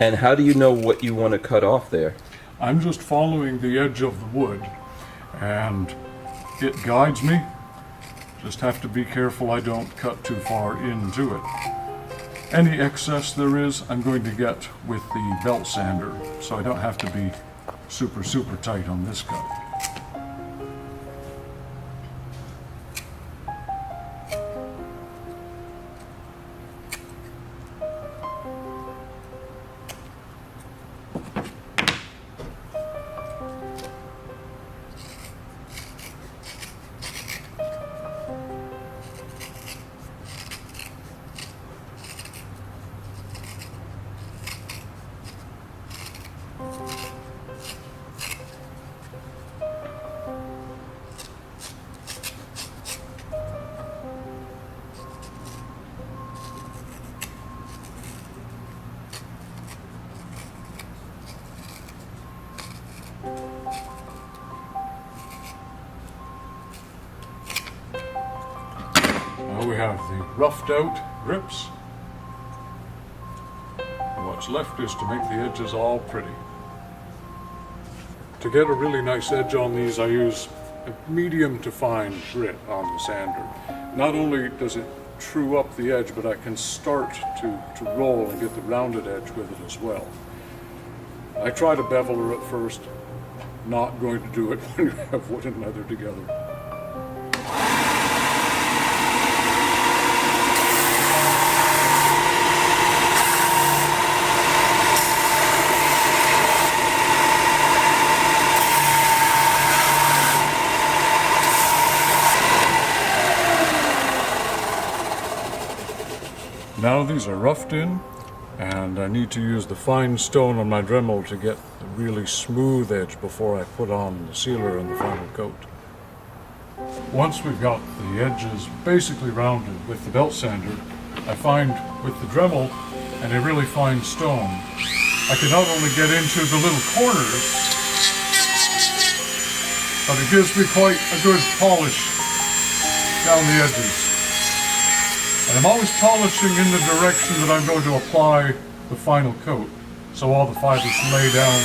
And how do you know what you want to cut off there? I'm just following the edge of the wood, and it guides me. Just have to be careful I don't cut too far into it. Any excess there is, I'm going to get with the belt sander, so I don't have to be super tight on this cut. Now we have the roughed out grips. And what's left is to make the edges all pretty. To get a really nice edge on these, I use a medium to fine grit on the sander. Not only does it true up the edge, but I can start to roll and get the rounded edge with it as well. I try to bevel her at first, not going to do it when you have wood and leather together. Now these are roughed in, and I need to use the fine stone on my Dremel to get the really smooth edge before I put on the sealer and the final coat. Once we've got the edges basically rounded with the belt sander, I find with the Dremel and a really fine stone, I can not only get into the little corners, but it gives me quite a good polish down the edges. And I'm always polishing in the direction that I'm going to apply the final coat, so all the fibers lay down.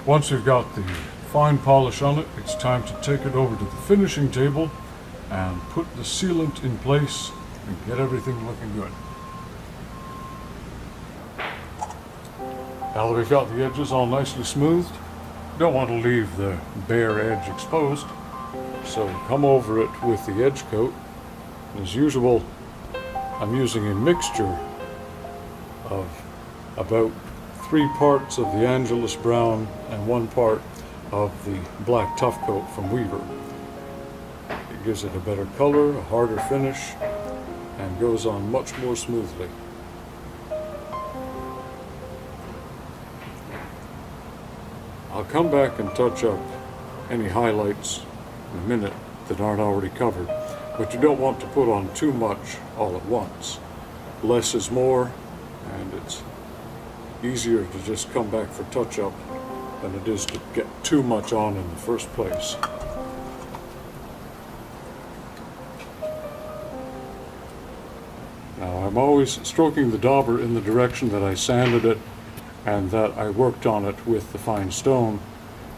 Once you've got the fine polish on it, it's time to take it over to the finishing table and put the sealant in place and get everything looking good. Now that we've got the edges all nicely smoothed, don't want to leave the bare edge exposed, so come over it with the edge coat. As usual, I'm using a mixture of about 3 parts of the Angelus brown and 1 part of the black tough coat from Weaver. It gives it a better color, a harder finish, and goes on much more smoothly. I'll come back and touch up any highlights in a minute that aren't already covered, but you don't want to put on too much all at once. Less is more, and it's easier to just come back for touch-up than it is to get too much on in the first place. Now I'm always stroking the dauber in the direction that I sanded it and that I worked on it with the fine stone,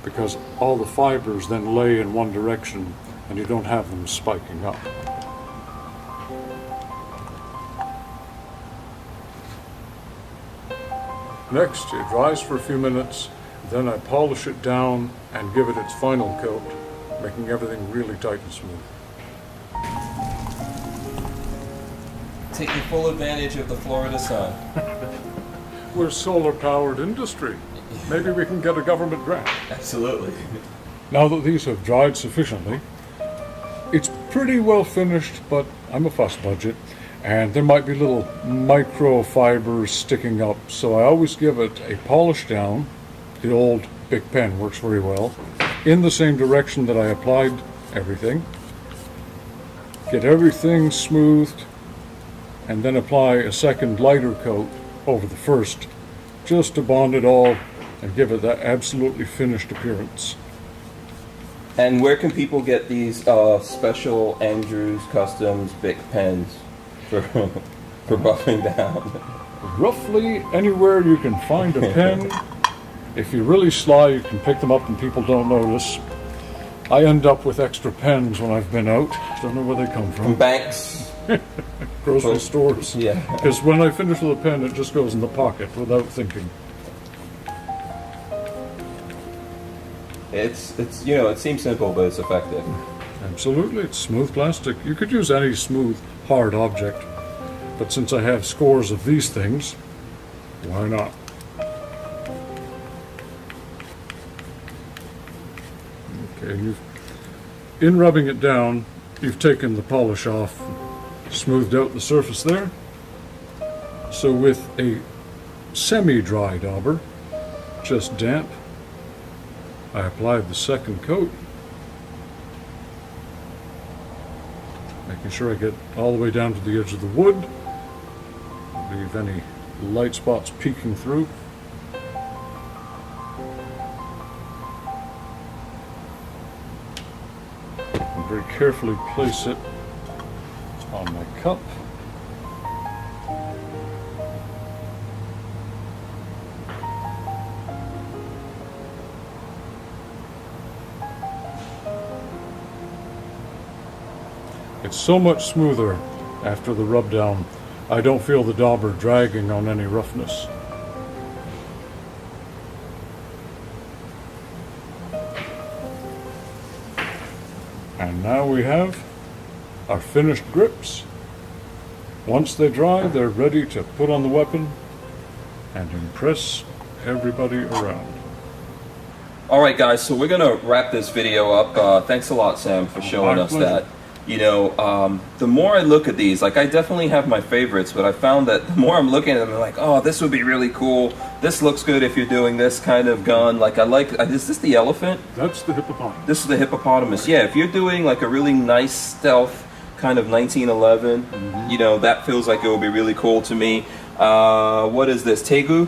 because all the fibers then lay in one direction and you don't have them spiking up. Next, it dries for a few minutes, then I polish it down and give it its final coat, making everything really tight and smooth. Taking full advantage of the Florida sun. We're a solar-powered industry. Maybe we can get a government grant. Absolutely. Now that these have dried sufficiently, it's pretty well finished, but I'm a fuss budget, and there might be little microfibers sticking up, so I always give it a polish down. The old Bic pen works very well. in the same direction that I applied everything. Get everything smoothed, and then apply a second lighter coat over the first, just to bond it all and give it that absolutely finished appearance. And where can people get these special Andrews Customs Bic pens for for buffing down? Roughly anywhere you can find a pen. If you're really sly, you can pick them up and people don't notice. I end up with extra pens when I've been out. Don't know where they come from. Banks. Grocery stores. Yeah. Because when I finish with a pen, it just goes in the pocket without thinking. It's you know, it seems simple, but it's effective. Absolutely, it's smooth plastic. You could use any smooth, hard object. But since I have scores of these things, why not? Okay, in rubbing it down, you've taken the polish off, smoothed out the surface there. So with a semi-dry dauber, just damp, I applied the second coat, making sure I get all the way down to the edge of the wood, leave any light spots peeking through. And very carefully place it on my cup. It's so much smoother after the rub down. I don't feel the dauber dragging on any roughness. And now we have our finished grips. Once they dry, they're ready to put on the weapon and impress everybody around. Alright guys, so we're going to wrap this video up. Thanks a lot, Sam, for showing us that. You know, the more I look at these, like I definitely have my favorites, but I found that the more I'm looking at them, I'm like, oh, this would be really cool. This looks good if you're doing this kind of gun. Like I like, is this the elephant? That's the hippopotamus. This is the hippopotamus. Yeah, if you're doing like a really nice stealth kind of 1911, you know, that feels like it would be really cool to me. What is this? Tegu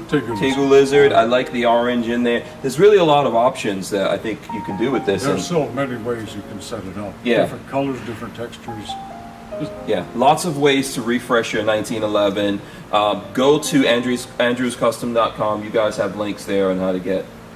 lizard. I like the orange in there. There's really a lot of options that I think you can do with this. There's so many ways you can set it up. Yeah. Different colors, different textures. Yeah, lots of ways to refresh your 1911. Go to andrewscustom.com. You guys have links there on how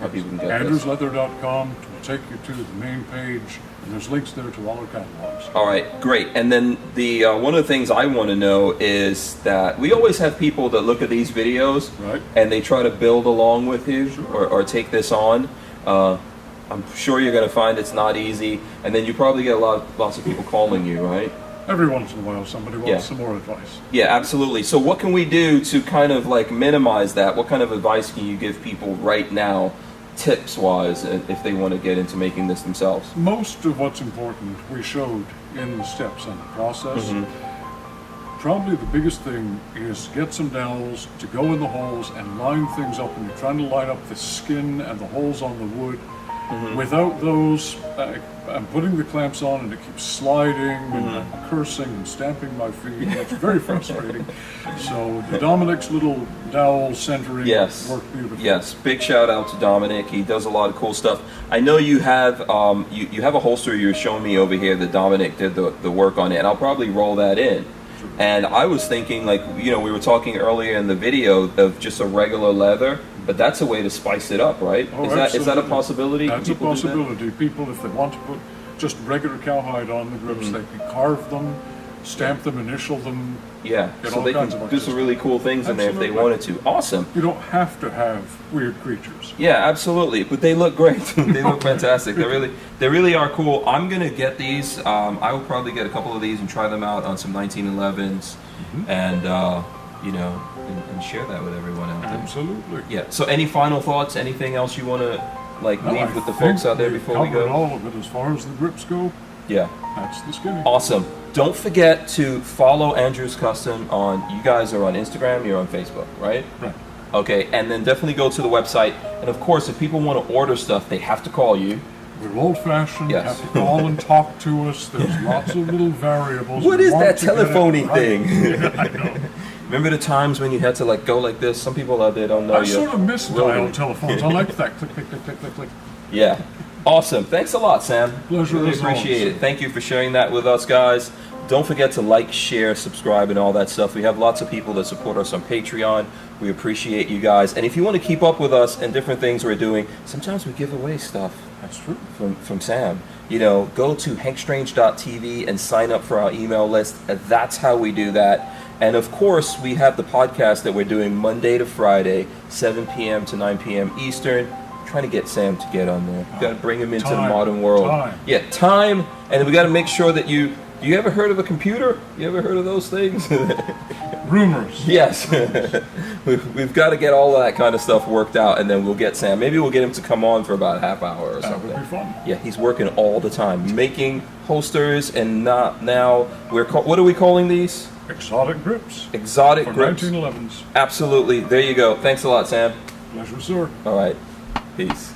people can get this. andrewsleather.com will take you to the main page, and there's links there to all our catalogs. All right, great. And then the one of the things I want to know is that we always have people that look at these videos, right, and they try to build along with you, sure, or take this on. I'm sure you're going to find it's not easy, and then you probably get lots of people calling you, right? Every once in a while somebody wants some more advice. Yeah, absolutely. So what can we do to kind of like minimize that? What kind of advice can you give people right now, tips-wise, if they want to get into making this themselves? Most of what's important we showed in the steps and the process. Probably the biggest thing is get some dowels to go in the holes and line things up, and you're trying to line up the skin and the holes on the wood. Without those, I'm putting the clamps on and it keeps sliding, and I'm cursing and stamping my feet. It's very frustrating. So Dominic's little dowel centering worked beautifully. Yes, big shout out to Dominic. He does a lot of cool stuff. I know you have you have a holster you're showing me over here that Dominic did the work on it, and I'll probably roll that in. And I was thinking, like, you know, we were talking earlier in the video of just a regular leather, but that's a way to spice it up, right? Oh, is that a possibility? That's a possibility. People, if they want to put just regular cowhide on the grips, they can carve them, stamp them, initial them. Yeah, so they can do some really cool things in there if they wanted to. Awesome. You don't have to have weird creatures. Yeah, absolutely. But they look great. They look fantastic. They really are cool. I'm gonna get these. I will probably get a couple of these and try them out on some 1911s, and you know, and share that with everyone out there. Absolutely. Yeah. So, any final thoughts? Anything else you want to leave with the folks out there before we go? All of it as far as the grips go. Yeah. That's the skinny. Awesome. Don't forget to follow Andrew's Custom on, you guys are on Instagram, you're on Facebook, right? Right. Okay, and then definitely go to the website. And of course, if people want to order stuff, they have to call you. We're old-fashioned. Yes. You have to call and talk to us. There's lots of little variables. What We is want that to get it telephony right. thing? Yeah, I know. Remember the times when you had to like go like this? Some people out there don't know I you. sort of miss Really? dial telephones. I like that. Click, click, click, click, click, click. Yeah. Awesome. Thanks a lot, Sam. Pleasure Really as appreciate always. it. Thank you for sharing that with us, guys. Don't forget to like, share, subscribe, and all that stuff. We have lots of people that support us on Patreon. We appreciate you guys. And if you want to keep up with us and different things we're doing, sometimes we give away stuff That's true. from Sam. You know, go to hankstrange.tv and sign up for our email list. That's how we do that. And of course, we have the podcast that we're doing Monday to Friday, 7 p.m. to 9 p.m. Eastern. Trying to get Sam to get on there. We got to bring him into the Time. modern world. Time. Yeah, time. And we got to make sure that you ever heard of a computer? You ever heard of those things? Rumors. Yes. We've got to get all of that kind of stuff worked out, and then we'll get Sam. Maybe we'll get him to come on for about a half hour or That something. would be fun. Yeah, he's working all the time, making holsters, and not now what are we calling these? Exotic grips. Exotic For grips. 1911s. Absolutely. There you go. Thanks a lot, Sam. Pleasure, sir. All right. Peace.